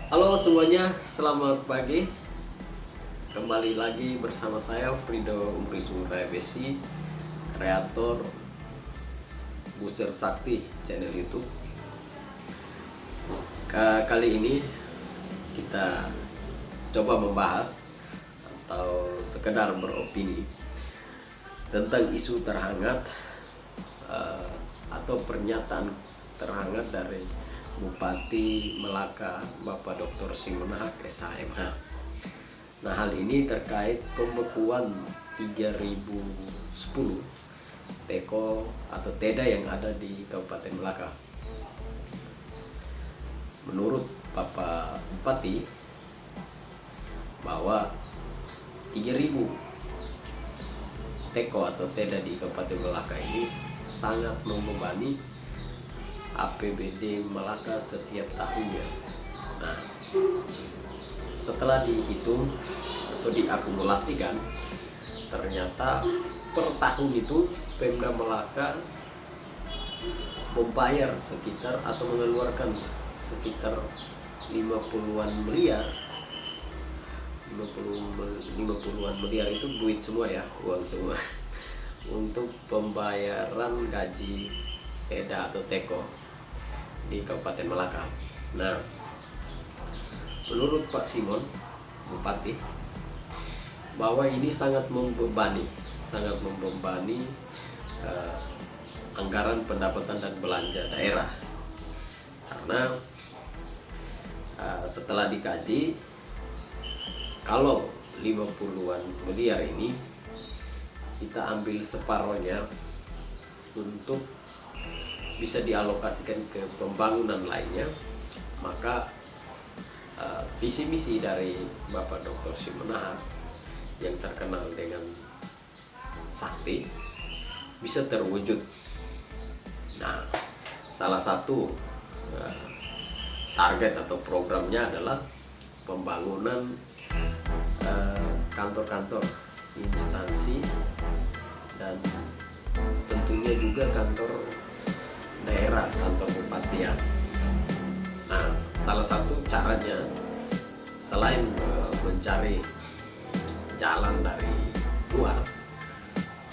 Halo semuanya, selamat pagi. Kembali lagi bersama saya Frido Umri Sura Besi, kreator Buser Sakti channel YouTube. Kali ini kita coba membahas atau sekedar beropini tentang isu terhangat atau pernyataan terhangat dari Bupati Melaka Bapak Dr. Simanahak SHMH. Nah, hal ini terkait pembekuan 3010 teko atau teda yang ada di Kabupaten Melaka. Menurut Bapak Bupati bahwa 3000 teko atau teda di Kabupaten Melaka ini sangat membebani APBD Melaka setiap tahunnya. Nah, setelah dihitung atau diakumulasikan, ternyata per tahun itu Pemda Melaka membayar sekitar atau mengeluarkan sekitar 50-an miliar. 50-an miliar itu duit semua ya, uang semua untuk pembayaran gaji teda atau teko di Kabupaten Melaka. Nah, menurut Pak Simon Bupati bahwa ini sangat membebani anggaran pendapatan dan belanja daerah, karena setelah dikaji, kalau 50-an miliar ini kita ambil separohnya untuk bisa dialokasikan ke pembangunan lainnya, maka visi misi dari Bapak Dr. Simanahak yang terkenal dengan sakti bisa terwujud. Nah, salah satu target atau programnya adalah pembangunan kantor-kantor instansi dan tentunya juga kantor daerah, kantor bupatian. Nah, salah satu caranya selain mencari jalan dari luar,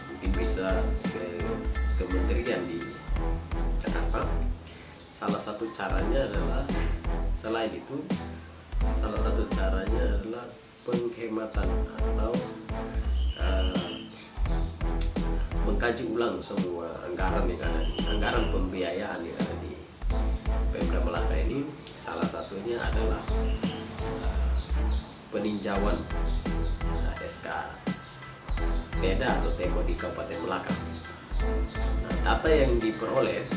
mungkin bisa ke kementerian di Jakarta. Salah satu caranya adalah penghematan atau mengkaji ulang semua anggaran pembiayaan yang ada di Pemda Melaka ini. Salah satunya adalah peninjauan SK teda atau teko di Kabupaten Melaka. Nah, data yang diperoleh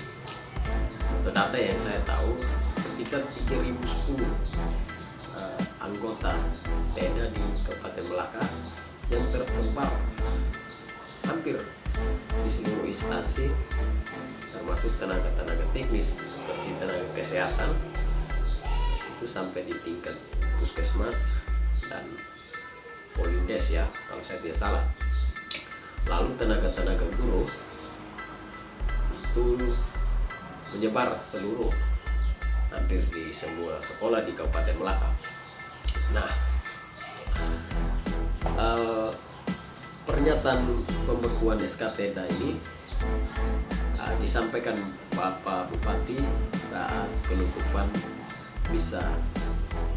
atau data yang saya tahu, sekitar 3010 anggota teda di Kabupaten Melaka yang tersebar hampir di seluruh instansi, termasuk tenaga-tenaga teknis seperti tenaga kesehatan, itu sampai di tingkat puskesmas dan polindes ya, kalau saya tidak salah. Lalu tenaga-tenaga guru itu menyebar seluruh hampir di semua sekolah di Kabupaten Melaka. Nah, pernyataan pembekuan SK teda ini disampaikan Bapak Bupati saat penutupan misa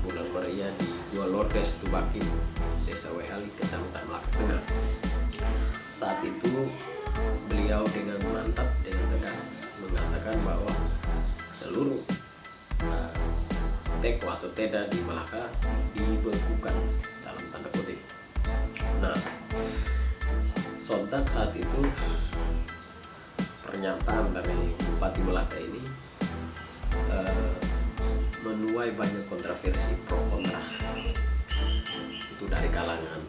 bulan meriah di Dua Lordes Tubakin, Desa Wehali, Kecamatan Melaka Tengah. Saat itu beliau dengan mantap, dengan tegas mengatakan bahwa seluruh teko atau teda di Melaka dibekukan dalam tanda kutip. Nah, sontak saat itu pernyataan dari Bupati Melaka ini menuai banyak kontroversi pro kontra. Itu dari kalangan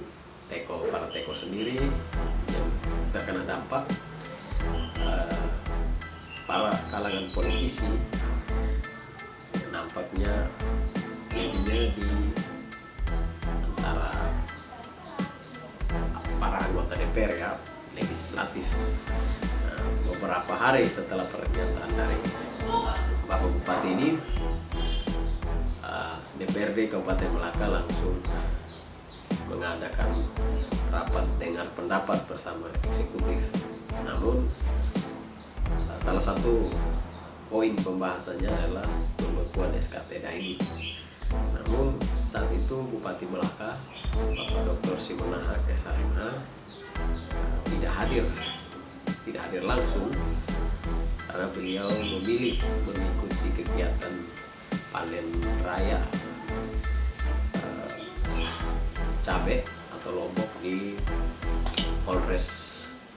para teko sendiri yang terkena dampak, para kalangan politisi nampaknya lebihnya di antara para anggota DPR ya, legislatif. Nah, beberapa hari setelah pernyataan dari Bapak Bupati ini, DPRD Kabupaten Melaka langsung mengadakan rapat dengar pendapat bersama eksekutif. Namun salah satu poin pembahasannya adalah pembekuan SKT ini. Namun saat itu Bupati Melaka, Bapak Dr. Simonahak SHMH, tidak hadir langsung karena beliau memilih mengikuti kegiatan panen raya cabai atau lombok di Polres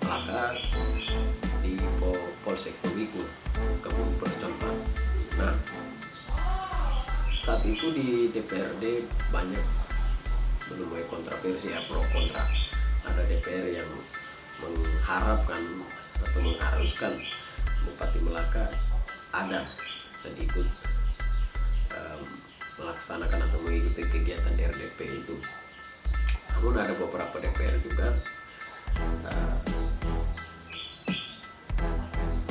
Melaka di Polsek Pemiku Kebun Percontohan. Nah, saat itu di DPRD banyak menemui kontroversi pro kontra. Ada DPR yang mengharapkan atau mengharuskan Bupati Melaka ada dan ikut melaksanakan atau mengikuti kegiatan RDP itu. Namun ada beberapa DPR juga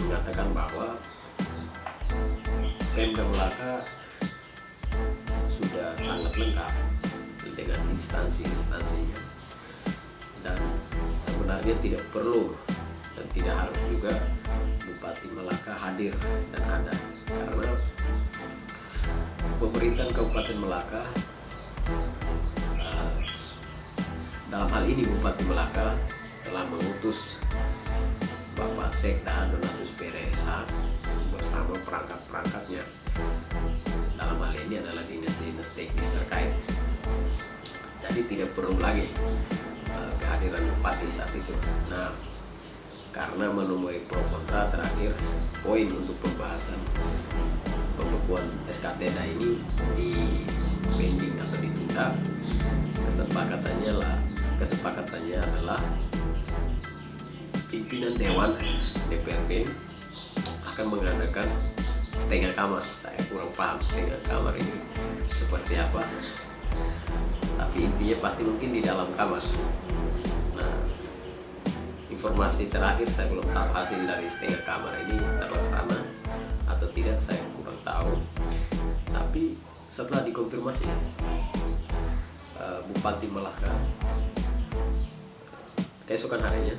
mengatakan bahwa Pemda Melaka sudah sangat lengkap dengan instansi-instansinya dan sebenarnya tidak perlu dan tidak harus juga Bupati Melaka hadir dan ada, karena pemerintahan Kabupaten Melaka dalam hal ini Bupati Melaka telah mengutus Bapak Sekda Donatus PRSH bersama perangkat-perangkatnya. Dalam hal ini adalah dinas-dinas teknis terkait. Jadi tidak perlu lagi kehadiran Bupati saat itu. Nah, karena menemui pro kontra, terakhir poin untuk pembahasan pembekuan SKT ini di pending atau ditunda. Kesepakatannya adalah pimpinan Dewan DPRD akan mengadakan setengah kamar. Saya kurang paham setengah kamar ini seperti apa, tapi intinya pasti mungkin di dalam kamar. Nah, informasi terakhir saya belum tahu hasil dari setengah kamar ini terlaksana atau tidak, saya kurang tahu. Tapi setelah dikonfirmasi Bupati Melaka, keesokan harinya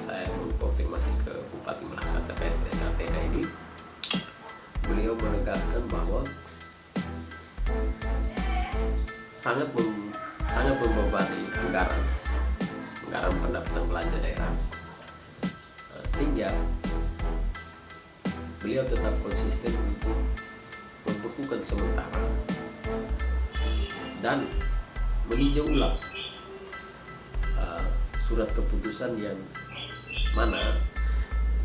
saya mengkonfirmasi ke Bupati Melaka terkait SKT ini. Beliau menegaskan bahwa sangat membebani anggaran pendapatan belanja daerah, sehingga beliau tetap konsisten untuk membekukan sementara dan meninjau ulang surat keputusan yang mana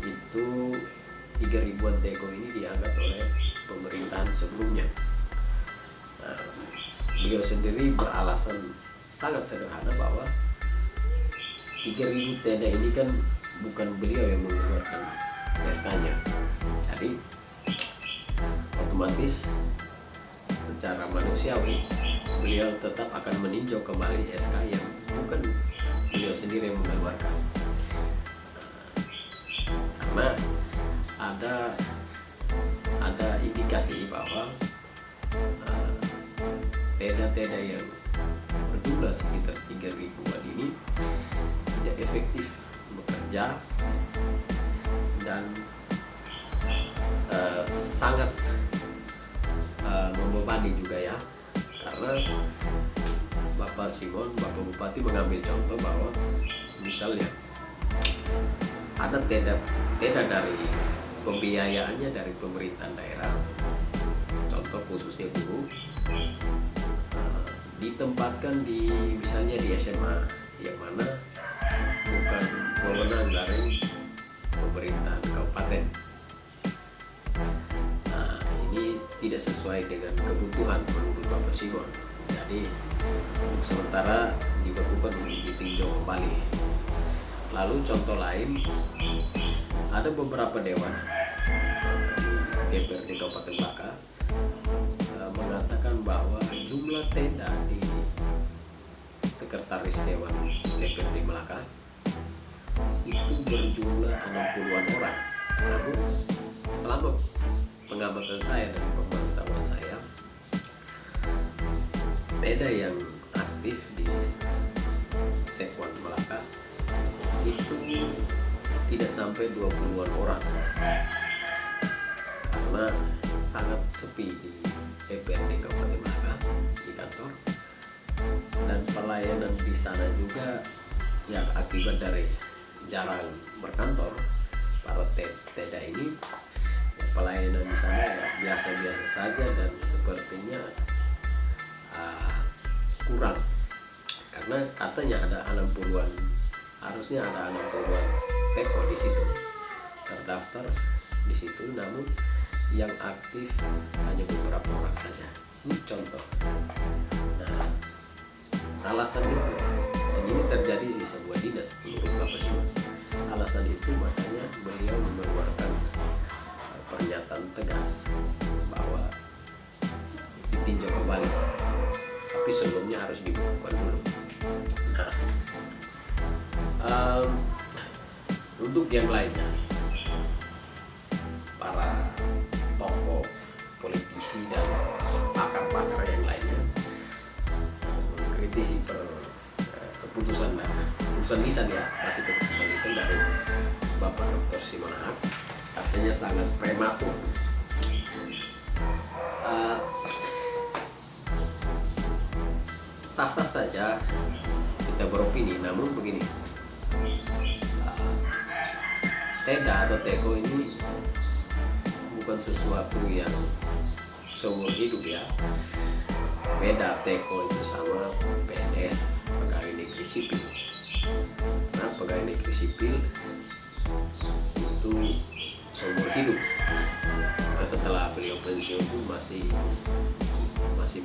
itu 3.000-an teko ini diangkat oleh pemerintahan sebelumnya. Nah, beliau sendiri beralasan sangat sederhana bahwa 3.000 tenda ini kan bukan beliau yang mengeluarkan SK-nya. Jadi otomatis secara manusiawi beliau tetap akan meninjau kembali SK yang bukan beliau sendiri yang mengeluarkan. Karena ada indikasi bahwa tenda-tenda yang berjumlah sekitar 3.000-an ini tidak efektif bekerja dan sangat membebani juga ya, karena Bapak Bupati mengambil contoh bahwa misalnya ada tenda dari pembiayaannya dari pemerintahan daerah, contoh khususnya guru, ditempatkan di misalnya di SMA yang mana bukan wewenang dari pemerintahan kabupaten. Nah, ini tidak sesuai dengan kebutuhan menurut Bapak Simon. Jadi untuk sementara dibekukan untuk ditinjau kembali. Lalu contoh lain, ada beberapa dewan DPRD Kabupaten Melaka mengatakan bahwa jumlah tenda di Sekretaris Dewan DPRD Melaka itu berjumlah 60-an orang. Namun selama pengamatan saya dan pemantauan saya, TEDA yang aktif di Sekuan Melaka itu tidak sampai 20-an orang, karena sangat sepi di DPRD Kabupaten Melaka di kantor, dan pelayanan di sana juga yang akibat dari jarang berkantor para TEDA ini, pelayanan di sana ya biasa-biasa saja, dan sepertinya kurang, karena katanya ada 60-an, harusnya ada 60-an teko di situ terdaftar di situ, namun yang aktif hanya beberapa orang saja. Ini contoh. Nah, alasan itu, dan ini terjadi di sebuah dinas menurut Bapak Simon. Alasan itu makanya beliau mengeluarkan pernyataan tegas bahwa ditinjau kembali, tapi sebelumnya harus dibukukan dulu. Nah, untuk yang lainnya, para tokoh politisi dan pakar-pakar yang lainnya mengkritisi keputusan lisan ya, masih keputusan lisan dari Bapak Dr. Simanahak, katanya sangat prematur. Sah-sah saja kita beropini, namun begini, TEDA atau teko ini bukan sesuatu yang seumur hidup ya. Beda teko itu sama PNS, pegawai negeri sipil. Nah, pegawai negeri sipil itu seumur hidup. Nah, setelah beliau pensiun itu masih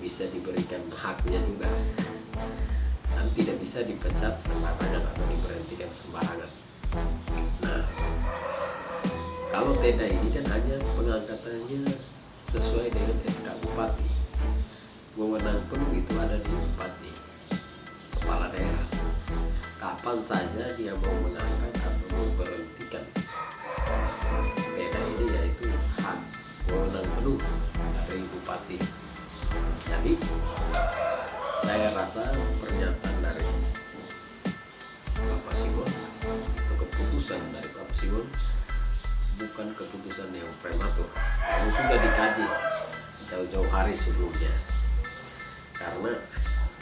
bisa diberikan haknya juga, dan tidak bisa dipecat sembarangan atau diberhentikan sembarangan. Nah, kalau TEDA ini kan hanya pengangkatannya sesuai dengan SK Bupati. Wewenang penuh itu ada di Bupati, kepala daerah. Kapan saja dia mau mengangkat atau memberhentikan TEDA ini, yaitu hak wewenang penuh dari Bupati. Jadi saya rasa pernyataan dari Bapak Simon atau keputusan dari Bapak Simon bukan keputusan yang prematur, yang sudah dikaji jauh-jauh hari sebelumnya. Karena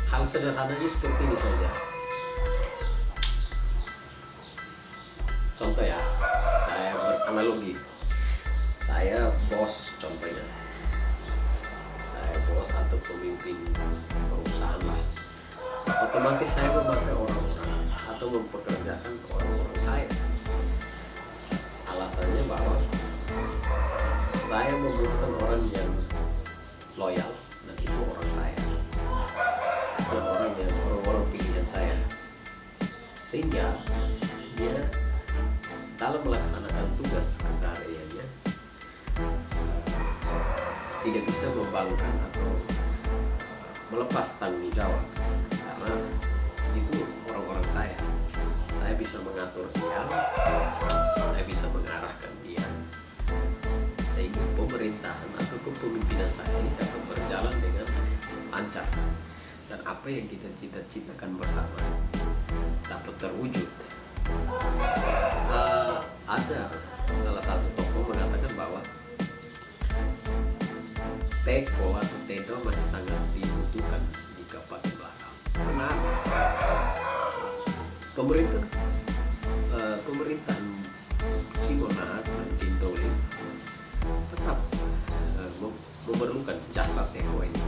hal sederhananya seperti ini saja. Contoh ya, saya beranalogi, saya bos contohnya, saya bos atau pemimpin perusahaan lah, otomatis saya memakai orang-orang atau mempekerjakan orang-orang saya. Alasannya bahwa saya membutuhkan orang yang loyal, dan itu orang saya, dan orang-orang pilihan saya, sehingga dia dalam melaksanakan tugas kesehariannya tidak bisa membalukan atau melepas tanggung jawab, karena itu orang-orang saya. Saya bisa mengatur dia, saya bisa mengarahkan dia, sehingga pemerintahan atau kepemimpinan saya ini dapat berjalan dengan lancar, dan apa yang kita cita-citakan bersama dapat terwujud. Ada salah satu tokoh mengatakan bahwa teko atau TEDA masih sangat dibutuhkan di Kabupaten Melaka. Benar. Pemerintahan Simanahak dan Tintoli tetap memerlukan jasa teko ini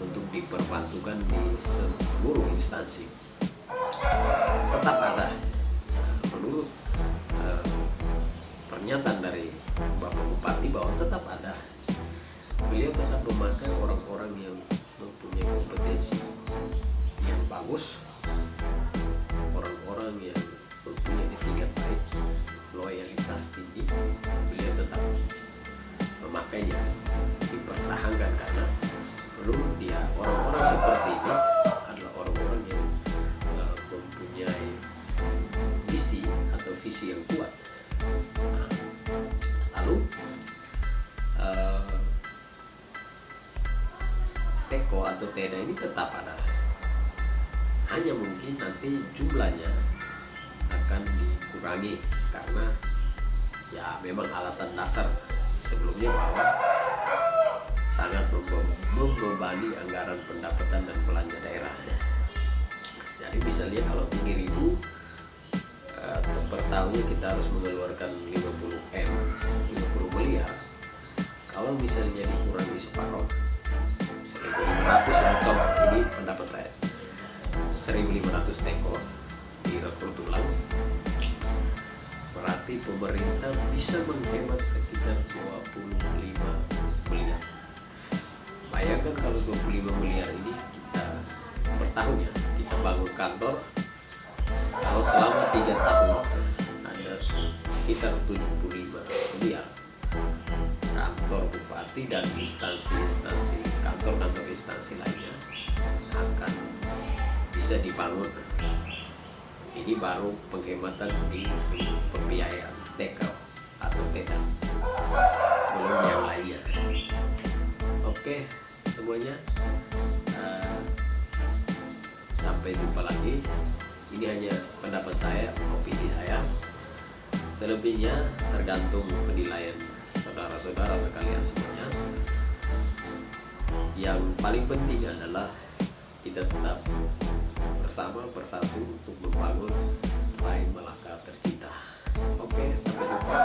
untuk diperbantukan di seluruh instansi. Tetap ada, menurut pernyataan dari Bapak Bupati, bahwa tetap ada. Beliau tetap memakai orang-orang yang mempunyai kompetensi yang bagus, orang-orang yang mempunyai etikat baik, loyalitas tinggi. Beliau tetap memakainya, dipertahankan, karena menurut dia orang-orang seperti ini adalah orang-orang yang mempunyai visi atau visi yang kuat. Nah, lalu teko atau tenda ini tetap ada, hanya mungkin nanti jumlahnya akan dikurangi karena ya memang alasan dasar sebelumnya bahwa sangat membebani anggaran pendapatan dan belanja daerah. Jadi bisa lihat kalau 3.000 per tahunnya kita harus mengeluarkan 50 miliar. Kalau misalnya dikurangi separuh 1.500 ya, contoh ini pendapat saya, 1.500 teko direkrut ulang, berarti pemerintah bisa menghemat sekitar 25 miliar. Bayangkan kalau 25 miliar ini kita per tahun ya, kita bangun kantor, kalau selama 3 tahun ada sekitar 75 miliar. Kantor bupati dan instansi-instansi, kantor-kantor instansi lainnya akan bisa dibangun. Ini baru penghematan di pembiayaan TK atau TEDA, belum yang lainnya. Oke semuanya, sampai jumpa lagi. Ini hanya pendapat saya, opini saya. Selebihnya tergantung penilaian saudara-saudara sekalian semuanya. Yang paling penting adalah kita tetap bersama bersatu untuk membangun Raih Malaka tercinta. Oke, sampai jumpa.